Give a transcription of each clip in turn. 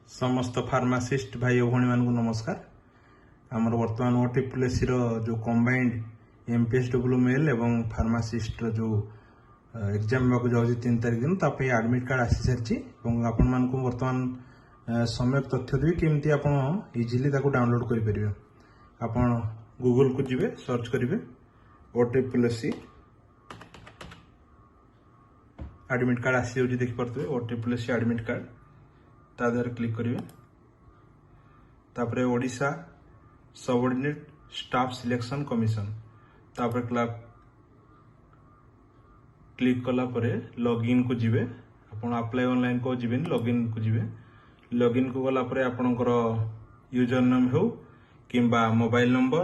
समस्त फार्मासीस्ट भाई और भणी मानक नमस्कार। आमर वर्तमान ओटीपीएससी जो कंबाइंड एमपीएसडब्ल्यू मेल एवं फार्मासीस्ट जो एग्जाम होगा जाऊँ 3 तारिख दिन ताप आडमिट कार्ड आसी सारी आपण मान वर्तमान समय तथ्य देवी केमती आप इजिली डाउनलोड करेंगे। आपण गूगल को जीवे सर्च करेंगे ओटीपीएससी आडमिट कार्ड आसी जाऊँगी देखिपे ओटीपीएससी आडमिट कार्ड ता देहरे क्लिक करेंगे। तापरे Odisha subordinate staff selection commission तापरे क्लिक कला परे लॉगिन को जीवे। आपण अप्लाई ऑनलाइन को जीवे लॉगिन को जीवे। लॉगिन को गला परे आपणकर यूजर नेम हो किंबा मोबाइल नंबर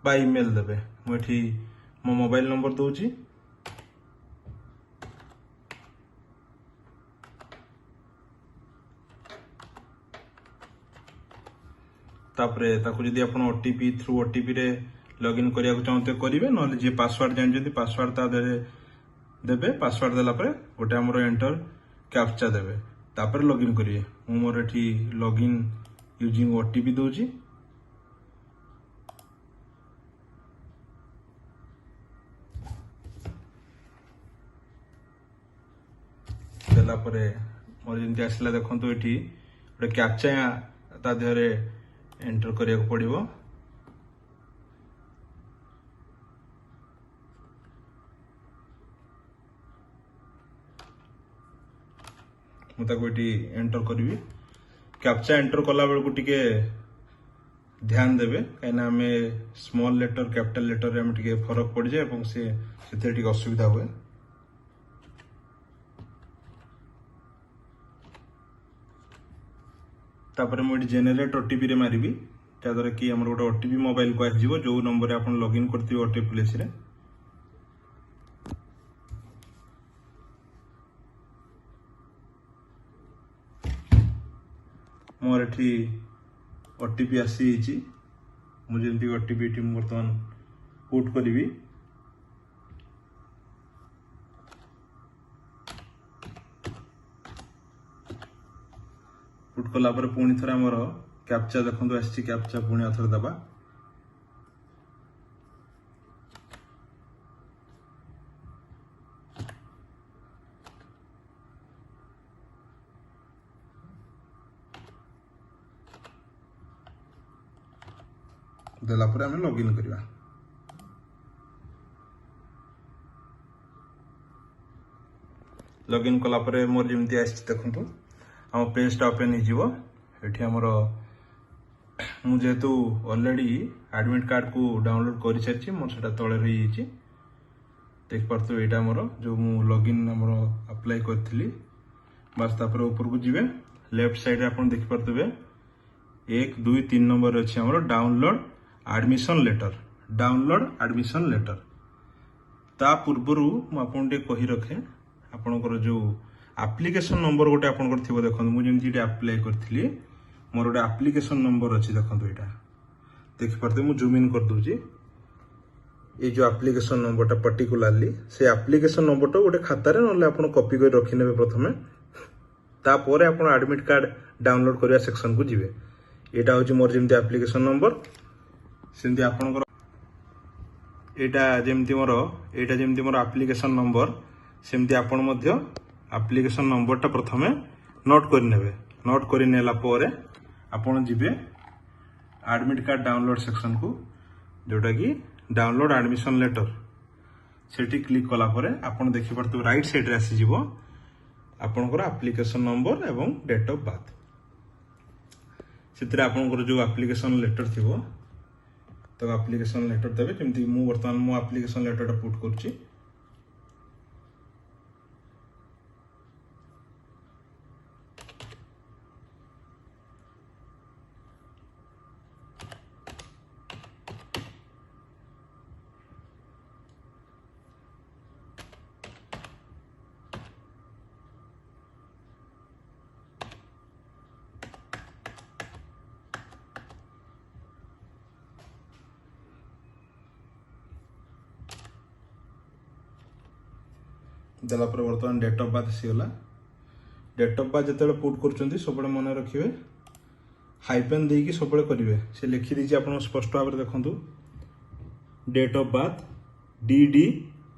बा ईमेल देबे। मुठी मो मोबाइल नंबर दोची तापरे ताको जदि आपण ओटीपी थ्रू ओटीपी रे लॉगिन करिया को चाहते करिवे नले जे पासवर्ड जानजति पासवर्ड ता देबे। पासवर्ड देला परे गोटे हमरो एंटर कैप्चा देबे तापरे लॉगिन करिवे। मु मोर एठी लॉगिन यूजिंग ओटीपी दोची देला परे मोर जंती आसला देखंतु एठी गोटे कैप्चा ता देहरे एंटर करिया को पड़िबो। मुझे एंटर करी कैप्चा एंटर कला बेलू टिके ध्यान देवे कहीं आम स्मॉल लेटर कैपिटल लेटर में टिके फरक पड़ जाए से असुविधा हुए। तापर मुझे जेनेरेट ओटीपी रे मारिबी त्याद्वारा कि हमर गोटे ओटीपी मोबाइल को आसीजो जो नंबर रे आपण लॉगिन करथि ओटीपीएस रे। मोर एठी ओटीपी आसी छि मुझे जंती ओटीपी टी वर्तमान पुट करिवि। पुट कला पर पुणी थरे हमर कैप्चा देखंतु आसी कैप्चा पुणी अथर दबा। देला पर हमें लॉगिन करिवा। लॉगिन कला पर मोर जेमती आसी देखंतु हम पेजटा ओपन हो ये आमर मुझेतु ऑलरेडी एडमिट कार्ड को डाउनलोड कर सारी मोर से तले रही देखिपे यहाँ मोर जो मु लॉगिन आमर अप्लाई करी बस तापर ऊपर को जीवे लेफ्ट साइड आप देखिपे 1 2 3 नंबर अच्छी आमर download admission letter. Download admission letter ता पूर्वर मुझे कही रखे आपणकर जो एप्लिकेशन नंबर गोटे आपन थी देखो मुझे अप्लाई करी मोर गोटे एप्लिकेशन नंबर अच्छी देखो यहाँ देखिपे मुझे जूम इन कर दूची ये जो एप्लिकेशन नंबरटा पर्टिकुलारली से एप्लिकेशन नंबरटा गोटे खातार ना आप कॉपी कर रखिने प्रथमे तापर आप एडमिट कार्ड डाउनलोड करने सेक्शन को जीवे। यहाँ हूँ मोर जमी एप्लिकेशन नंबर सेमती आपणकर यहाँ जमी मोर यहाँ जमी मोर एप्लिकेशन नंबर सेमती आपण एप्लिकेशन नंबरटा प्रथमे नोट करने नोट कर आपण जीवे एडमिट कार्ड डाउनलोड सेक्शन को जोटा कि डाउनलोड एडमिशन लेटर सेठी क्लिक कला परे आपण देखि परतु राइट साइड रे आसी जीवो आपनकर एप्लिकेशन नंबर एवं डेट ऑफ बर्थ सेतिर आपनकर जो एप्लिकेशन लेटर थिवो तो एप्लिकेशन लेटर देबे जेमति मु वर्तमान मो एप्लिकेशन लेटरटा पुट करछि। देला पर वर्तमान डेट ऑफ बर्थ आसीगला डेट ऑफ बर्थ जो पुट कर सब मन रखिए हाइपेन देकी सब करेंगे से लिखी दीजिए आप स्पष्ट भाव में देखो date of birth D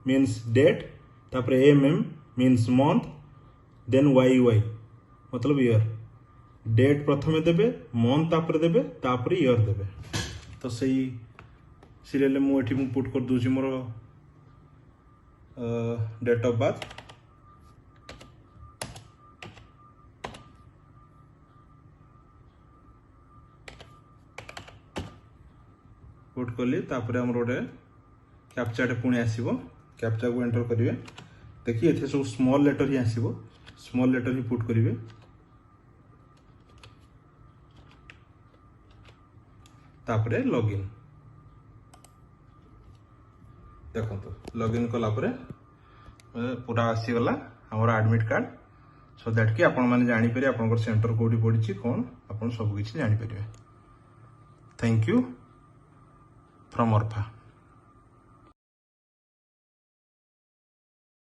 means date तापर M means month then Y मतलब ईयर डेट प्रथम देवे मंथ तापर देवे तापर ईयर देवे तो सही सीरियल मुझे पुट कर दूसरी मोर डेट ऑफ बर्थ पुट कली तापर आम गोटे कैप्चाटे पुणी आसो कैप्चा को एंटर करेंगे देखिए ये सब स्मॉल लेटर ही आसो स्मॉल लेटर ही पुट करेंगे तापरे लॉगिन देखो लॉगिन कला परे पूरा आसीगला हमर एडमिट कार्ड सो दैट कि आपण माने जानि परिए आपनकर सेंटर कोडी पड़ी कौन आपण सब किछि जानि परिए थैंक यू फ्रॉम अर्फा।